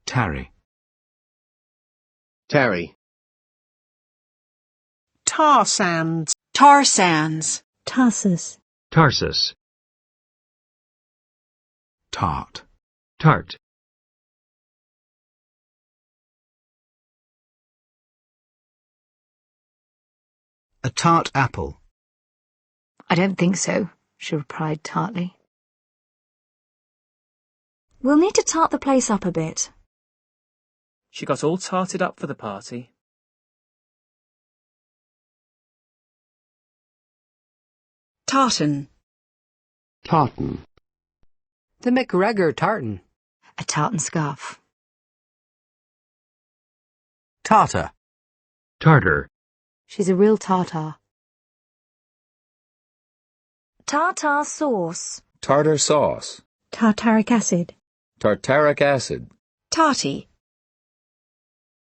tarry. Tarry. Tar sands. Tar sands. Tarsus. Tarsus. Tart. Tart. A tart apple. I don't think so, she replied tartly. We'll need to tart the place up a bit. She got all tarted up for the party. Tartan. Tartan. The McGregor tartan. A tartan scarf. Tartar. Tartar. She's a real tartar. Tartar sauce. Tartar sauce. Tartaric acid. Tartaric acid. Tarty.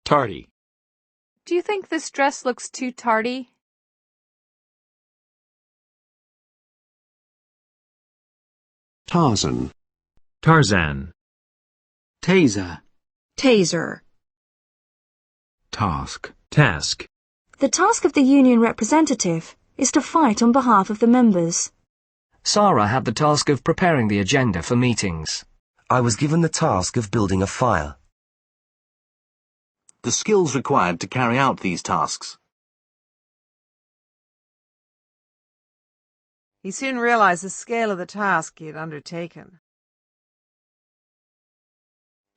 Tardy. Do you think this dress looks too tardy? Tarzan. Tarzan. Taser. Taser. Task. Task. The task of the union representative is to fight on behalf of the members. Sarah had the task of preparing the agenda for meetings. I was given the task of building a fire. The skills required to carry out these tasks. He soon realized the scale of the task he had undertaken.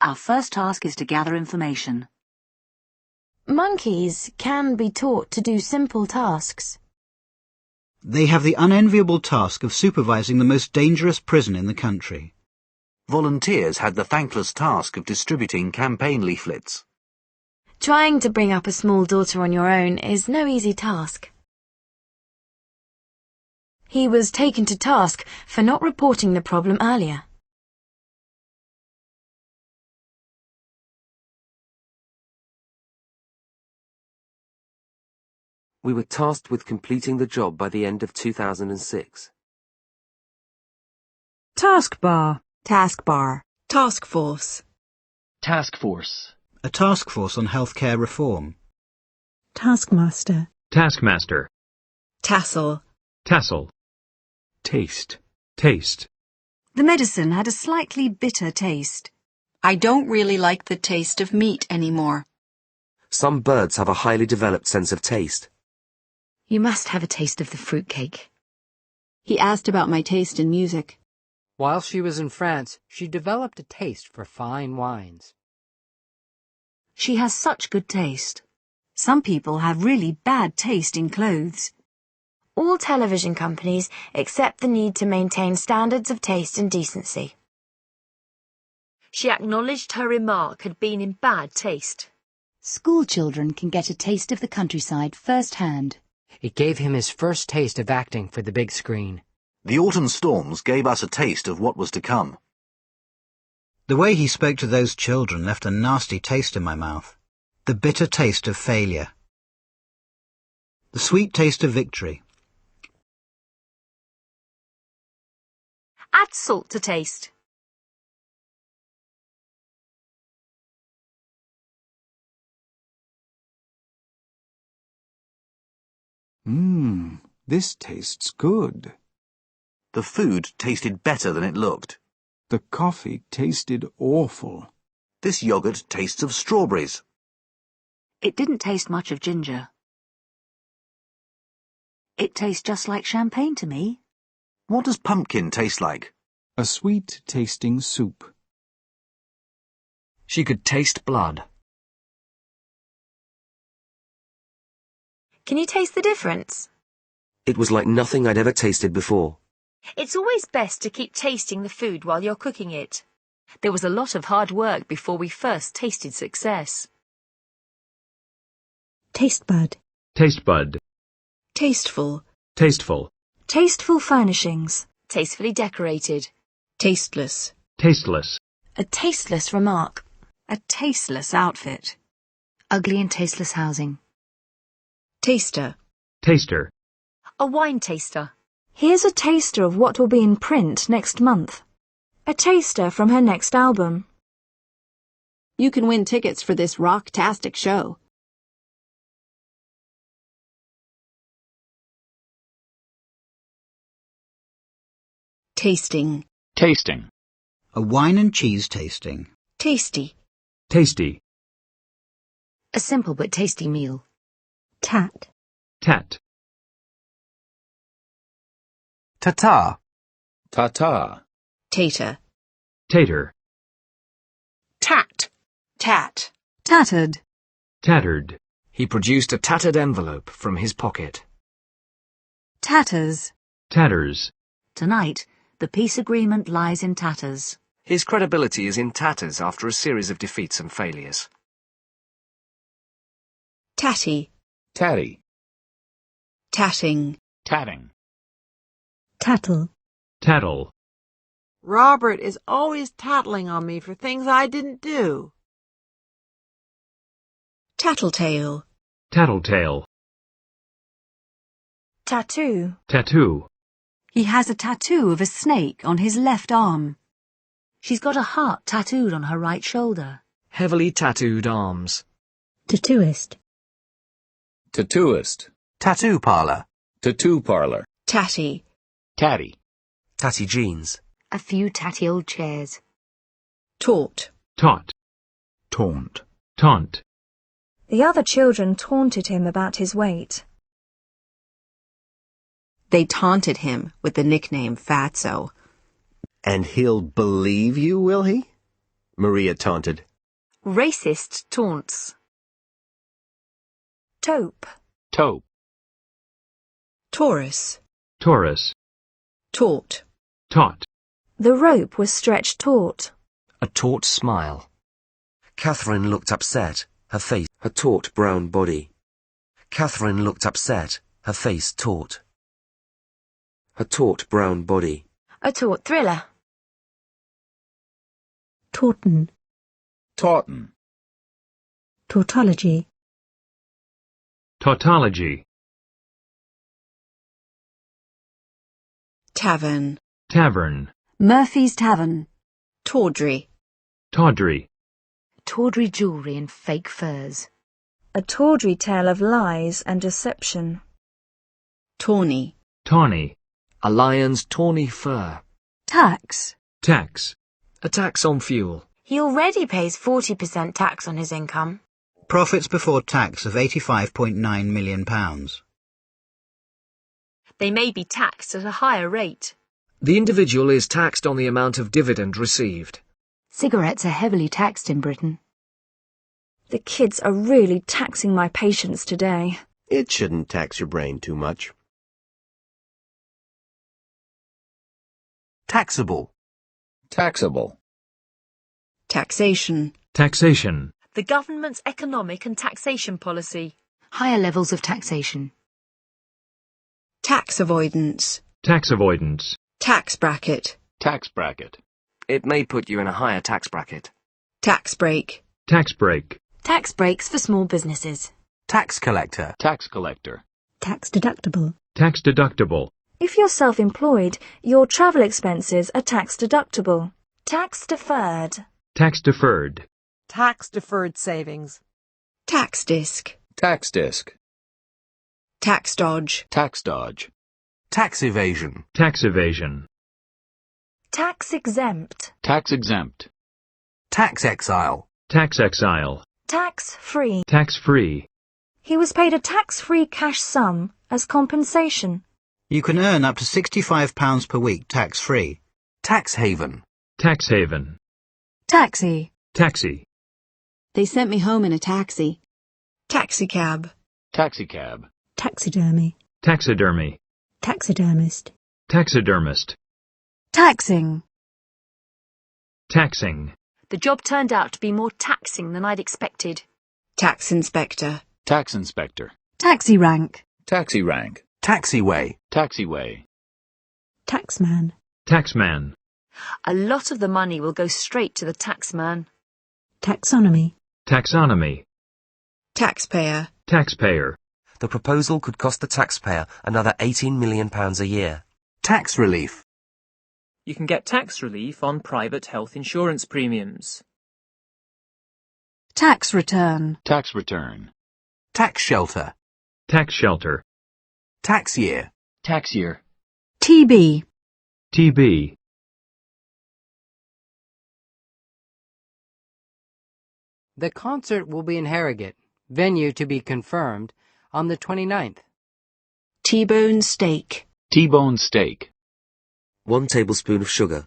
Our first task is to gather information. Monkeys can be taught to do simple tasks. They have the unenviable task of supervising the most dangerous prison in the country. Volunteers had the thankless task of distributing campaign leaflets. Trying to bring up a small daughter on your own is no easy task. He was taken to task for not reporting the problem earlier. We were tasked with completing the job by the end of 2006. Taskbar. Taskbar. Task force. Task force. A task force on healthcare reform. Taskmaster. Taskmaster. Tassel. Tassel. Taste. Taste. The medicine had a slightly bitter taste. I don't really like the taste of meat anymore. Some birds have a highly developed sense of taste. You must have a taste of the fruitcake. He asked about my taste in music. While she was in France, she developed a taste for fine wines. She has such good taste. Some people have really bad taste in clothes. All television companies accept the need to maintain standards of taste and decency. She acknowledged her remark had been in bad taste. School children can get a taste of the countryside firsthand. It gave him his first taste of acting for the big screen. The autumn storms gave us a taste of what was to come. The way he spoke to those children left a nasty taste in my mouth. The bitter taste of failure. The sweet taste of victory. Add salt to taste. This tastes good. The food tasted better than it looked. The coffee tasted awful. This yogurt tastes of strawberries. It didn't taste much of ginger. It tastes just like champagne to me. What does pumpkin taste like? A sweet-tasting soup. She could taste blood. Can you taste the difference? It was like nothing I'd ever tasted before. It's always best to keep tasting the food while you're cooking it. There was a lot of hard work before we first tasted success. Taste bud. Taste bud. Tasteful. Tasteful. Tasteful furnishings. Tastefully decorated. Tasteless. Tasteless. A tasteless remark. A tasteless outfit. Ugly and tasteless housing. Taster. Taster. A wine taster. Here's a taster of what will be in print next month. A taster from her next album. You can win tickets for this rock-tastic show. Tasting. Tasting. A wine and cheese tasting. Tasty. Tasty. A simple but tasty meal. Tat. Tat. Ta-ta. Ta-ta. Tater. Tater. Tat. Tat. Tattered. Tattered. He produced a tattered envelope from his pocket. Tatters. Tatters. Tonight, the peace agreement lies in tatters. His credibility is in tatters after a series of defeats and failures. Tatty. Tatty. Tatting. Tatting. Tattle. Tattle. Robert is always tattling on me for things I didn't do. Tattletale. Tattletale. Tattoo. Tattoo. He has a tattoo of a snake on his left arm. She's got a heart tattooed on her right shoulder. Heavily tattooed arms. Tattooist. Tattooist. Tattoo parlour. Tattoo parlour. Tatty. Tatty. Tatty jeans. A few tatty old chairs. Taught. Taught. Taunt. Taunt. The other children taunted him about his weight. They taunted him with the nickname Fatso. And he'll believe you, will he? Maria taunted. Racist taunts. Taupe. Taupe. Taurus. Taurus. Taut. Taut. The rope was stretched taut. A taut smile. Catherine looked upset, her face. Her taut brown body. Catherine looked upset, her face taut. Her taut brown body. A taut thriller. Taunton. Taunton. Tautology. Tautology. Tavern. Tavern. Murphy's Tavern. Tawdry. Tawdry. Tawdry jewellery and fake furs. A tawdry tale of lies and deception. Tawny. Tawny. A lion's tawny fur. Tax. Tax. A tax on fuel. He already pays 40% tax on his income. Profits before tax of £85.9 million. They may be taxed at a higher rate. The individual is taxed on the amount of dividend received. Cigarettes are heavily taxed in Britain. The kids are really taxing my patience today. It shouldn't tax your brain too much. Taxable. Taxable. Taxation. Taxation. The government's economic and taxation policy. Higher levels of taxation. Tax avoidance. Tax avoidance. Tax bracket. Tax bracket. It may put you in a higher tax bracket. Tax break. Tax break. Tax breaks for small businesses. Tax collector. Tax collector. Tax deductible. Tax deductible. If you're self-employed, your travel expenses are tax deductible. Tax deferred. Tax deferred. Tax deferred savings. Tax disc. Tax disc. Tax dodge. Tax dodge. Tax evasion. Tax evasion. Tax exempt. Tax exempt. Tax exile. Tax exile. Tax free. Tax free. He was paid a tax-free cash sum as compensation. You can earn up to £65 per week tax-free. Tax haven. Tax haven. Taxi. Taxi. They sent me home in a taxi. Taxicab. Taxicab. Taxidermy. Taxidermy. Taxidermist. Taxidermist. Taxing. Taxing. The job turned out to be more taxing than I'd expected. Tax inspector. Tax inspector. Taxi rank. Taxi rank. Taxiway. Taxiway. Taxman. Taxman. A lot of the money will go straight to the taxman. Taxonomy. Taxonomy. Taxpayer. Taxpayer. The proposal could cost the taxpayer another £18 million a year. Tax relief. You can get tax relief on private health insurance premiums. Tax return. Tax return. Tax shelter. Tax shelter. Tax year. Tax year. TB. TB. The concert will be in Harrogate, venue to be confirmed, on the 29th. T-bone steak. T-bone steak. 1 tablespoon of sugar.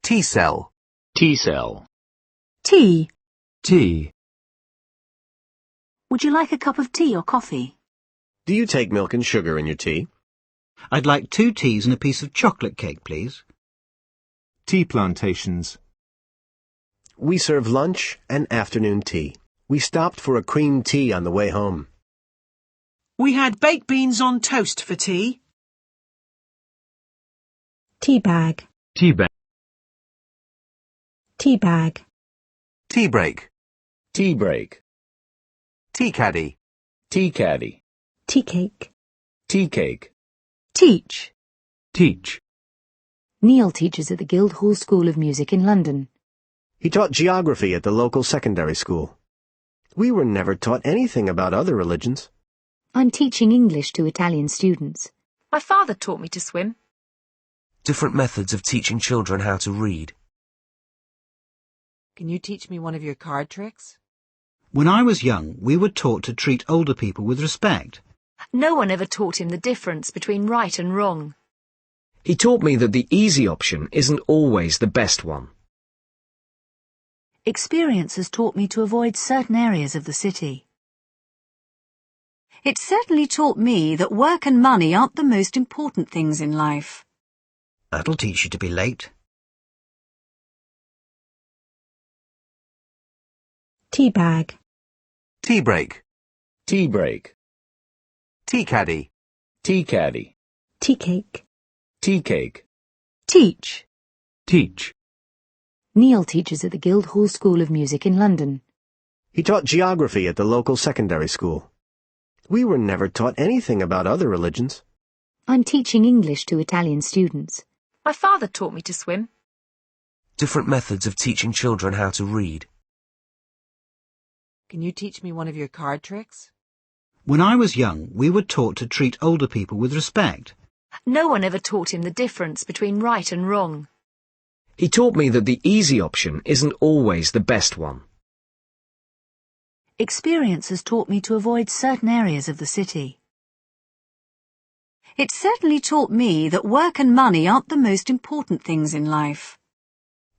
T-cell. T-cell. Tea. Tea. Would you like a cup of tea or coffee? Do you take milk and sugar in your tea? I'd like 2 teas and a piece of chocolate cake, please. Tea plantations. We serve lunch and afternoon tea. We stopped for a cream tea on the way home. We had baked beans on toast for tea. Tea bag. Tea bag. Tea bag. Tea break. Tea break. Tea caddy. Tea caddy. Tea cake. Tea cake. Teach. Teach. Neil teaches at the Guildhall School of Music in London. He taught geography at the local secondary school. We were never taught anything about other religions. I'm teaching English to Italian students. My father taught me to swim. Different methods of teaching children how to read. Can you teach me one of your card tricks? When I was young, we were taught to treat older people with respect. No one ever taught him the difference between right and wrong. He taught me that the easy option isn't always the best one. Experience has taught me to avoid certain areas of the city. It certainly taught me that work and money aren't the most important things in life. That'll teach you to be late. Tea bag. Tea break. Tea break. Tea caddy. Tea caddy. Tea cake. Tea cake. Teach. Teach. Neil teaches at the Guildhall School of Music in London. He taught geography at the local secondary school. We were never taught anything about other religions. I'm teaching English to Italian students. My father taught me to swim. Different methods of teaching children how to read. Can you teach me one of your card tricks? When I was young, we were taught to treat older people with respect. No one ever taught him the difference between right and wrong. He taught me that the easy option isn't always the best one. Experience has taught me to avoid certain areas of the city. It certainly taught me that work and money aren't the most important things in life.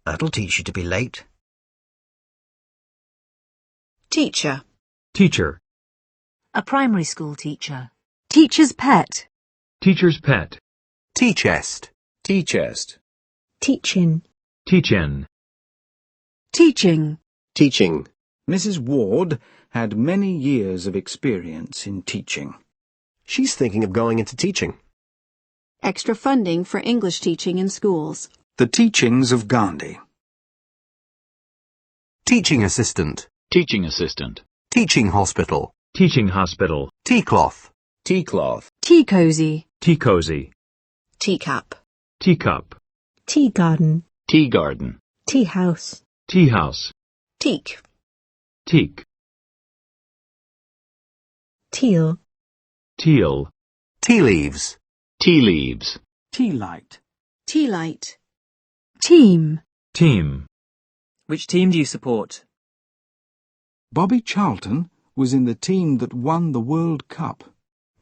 That'll teach you to be late. Teacher. Teacher. A primary school teacher. Teacher's pet. Teacher's pet. Tea chest. Tea chest. Teach-in. Teach-in. Teaching. Teaching. Mrs. Ward had many years of experience in teaching. She's thinking of going into teaching. Extra funding for English teaching in schools. The teachings of Gandhi. Teaching assistant. Teaching assistant. Teaching hospital. Teaching hospital. Tea cloth. Tea cloth. Tea cozy. Tea cozy. Teacup. Teacup. Tea garden. Tea garden. Tea house. Tea house. Teak. Teak. Teal. Teal. Tea leaves. Tea leaves. Tea light. Tea light. Team. Team. Which team do you support? Bobby Charlton was in the team that won the World Cup.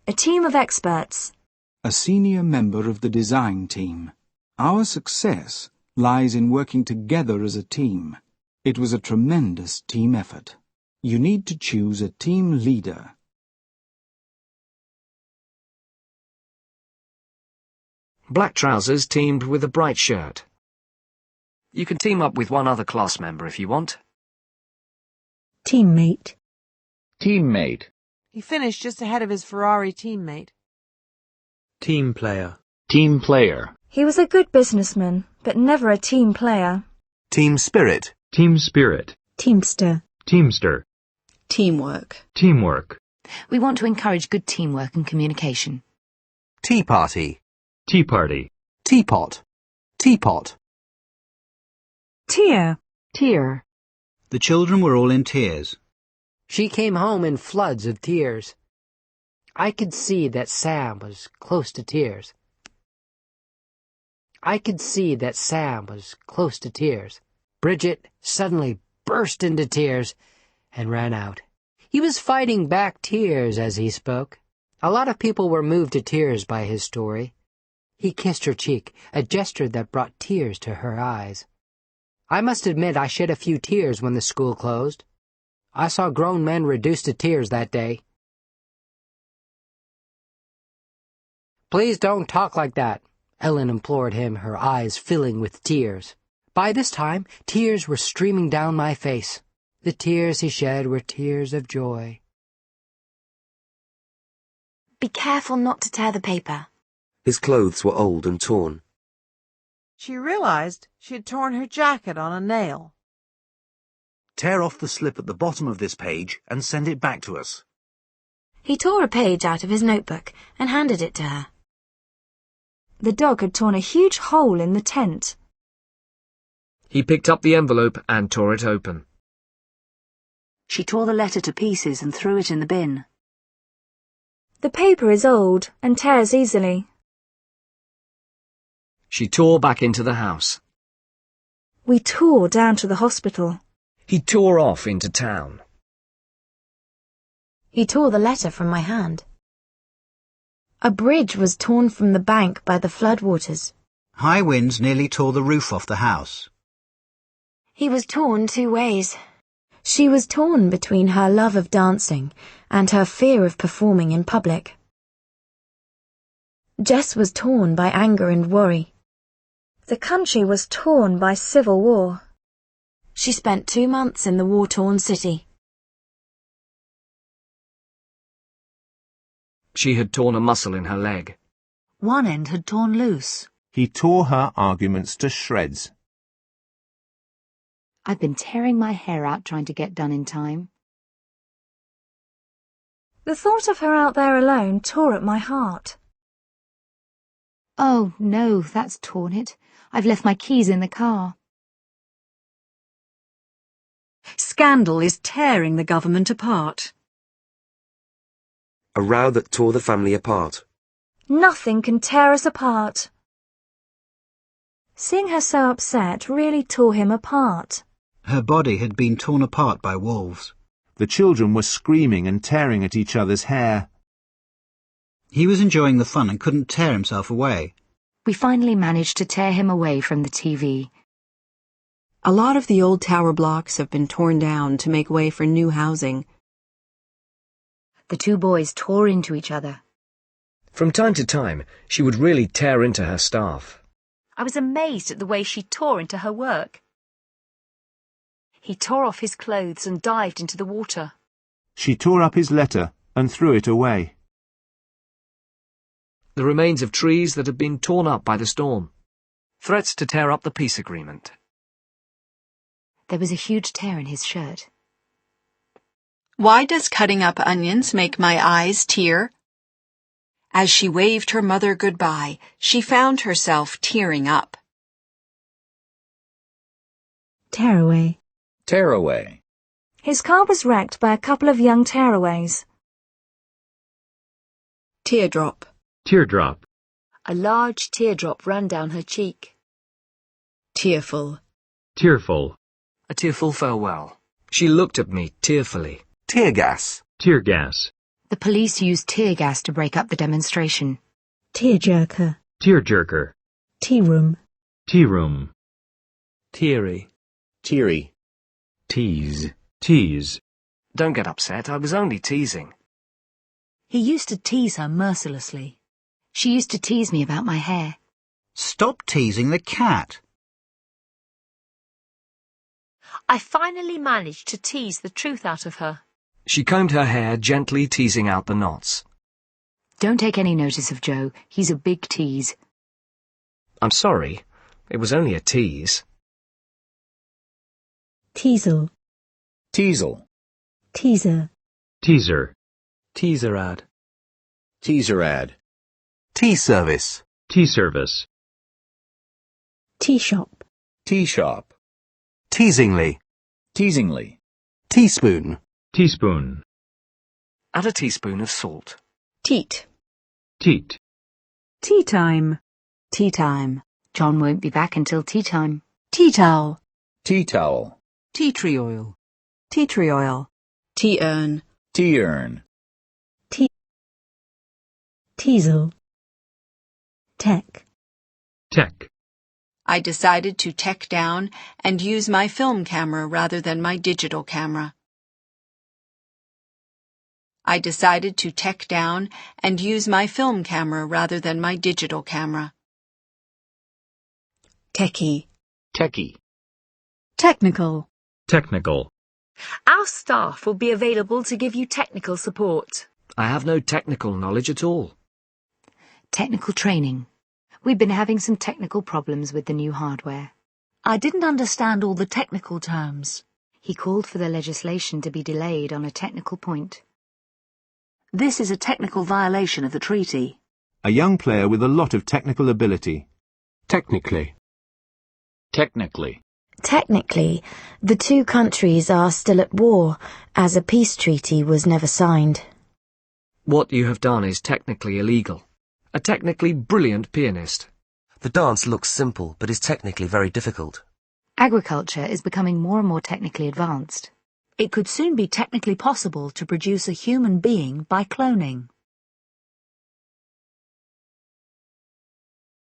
A team of experts. A senior member of the design team. Our success lies in working together as a team. It was a tremendous team effort. You need to choose a team leader. Black trousers teamed with a bright shirt. You can team up with one other class member if you want. Teammate. Teammate. He finished just ahead of his Ferrari teammate. Team player. Team player. He was a good businessman, but never a team player. Team spirit. Team spirit. Teamster. Teamster. Teamwork. Teamwork. We want to encourage good teamwork and communication. Tea party. Tea party. Teapot. Teapot. Tier. Tier. The children were all in tears. She came home in floods of tears. I could see that Sam was close to tears. Bridget suddenly burst into tears and ran out. He was fighting back tears as he spoke. A lot of people were moved to tears by his story. He kissed her cheek, a gesture that brought tears to her eyes. I must admit I shed a few tears when the school closed. I saw grown men reduced to tears that day. "Please don't talk like that," Ellen implored him, her eyes filling with tears. By this time, tears were streaming down my face. The tears he shed were tears of joy. Be careful not to tear the paper. His clothes were old and torn. She realized she had torn her jacket on a nail. Tear off the slip at the bottom of this page and send it back to us. He tore a page out of his notebook and handed it to her. The dog had torn a huge hole in the tent. He picked up the envelope and tore it open. She tore the letter to pieces and threw it in the bin. The paper is old and tears easily. She tore back into the house. We tore down to the hospital. He tore off into town. He tore the letter from my hand. A bridge was torn from the bank by the floodwaters. High winds nearly tore the roof off the house. He was torn 2 ways. She was torn between her love of dancing and her fear of performing in public. Jess was torn by anger and worry. The country was torn by civil war. She spent 2 months in the war-torn city. She had torn a muscle in her leg. One end had torn loose. He tore her arguments to shreds. I've been tearing my hair out trying to get done in time. The thought of her out there alone tore at my heart. Oh, no, that's torn it. I've left my keys in the car. Scandal is tearing the government apart. A row that tore the family apart. Nothing can tear us apart. Seeing her so upset really tore him apart. Her body had been torn apart by wolves. The children were screaming and tearing at each other's hair. He was enjoying the fun and couldn't tear himself away. We finally managed to tear him away from the TV. A lot of the old tower blocks have been torn down to make way for new housing. The 2 boys tore into each other. From time to time, she would really tear into her staff. I was amazed at the way she tore into her work. He tore off his clothes and dived into the water. She tore up his letter and threw it away. The remains of trees that had been torn up by the storm. Threats to tear up the peace agreement. There was a huge tear in his shirt. Why does cutting up onions make my eyes tear? As she waved her mother goodbye, she found herself tearing up. Tearaway. Tearaway. His car was wrecked by a couple of young tearaways. Teardrop. Teardrop. A large teardrop ran down her cheek. Tearful. Tearful. A tearful farewell. She looked at me tearfully. Tear gas. Tear gas. The police used tear gas to break up the demonstration. Tearjerker. Tearjerker. Tea room. Tea room. Teary. Teary. Tease. Tease. Don't get upset, I was only teasing. He used to tease her mercilessly. She used to tease me about my hair. Stop teasing the cat. I finally managed to tease the truth out of her. She combed her hair, gently teasing out the knots. Don't take any notice of Joe. He's a big tease. I'm sorry. It was only a tease. Teasel. Teasel. Teaser. Teaser. Teaser ad. Teaser ad. Tea service. Tea service. Tea shop. Tea shop. Teasingly. teasingly, Teaspoon. teaspoon, Add a teaspoon of salt. Teat. teat, Tea time. Tea time. John won't be back until tea time. Tea towel. tea towel, Tea tree oil. Tea tree oil. Tea urn. tea urn, Teasel. Tech. tech, I decided to tech down and use my film camera rather than my digital camera. I decided to tech down and use my film camera rather than my digital camera. Techie. techie, Technical. technical, Our staff will be available to give you technical support. I have no technical knowledge at all. Technical training. We've been having some technical problems with the new hardware. I didn't understand all the technical terms. He called for the legislation to be delayed on a technical point. This is a technical violation of the treaty. A young player with a lot of technical ability. Technically. technically, Technically, the two countries are still at war, as a peace treaty was never signed. What you have done is technically illegal. A technically brilliant pianist. The dance looks simple, but is technically very difficult. Agriculture is becoming more and more technically advanced. It could soon be technically possible to produce a human being by cloning.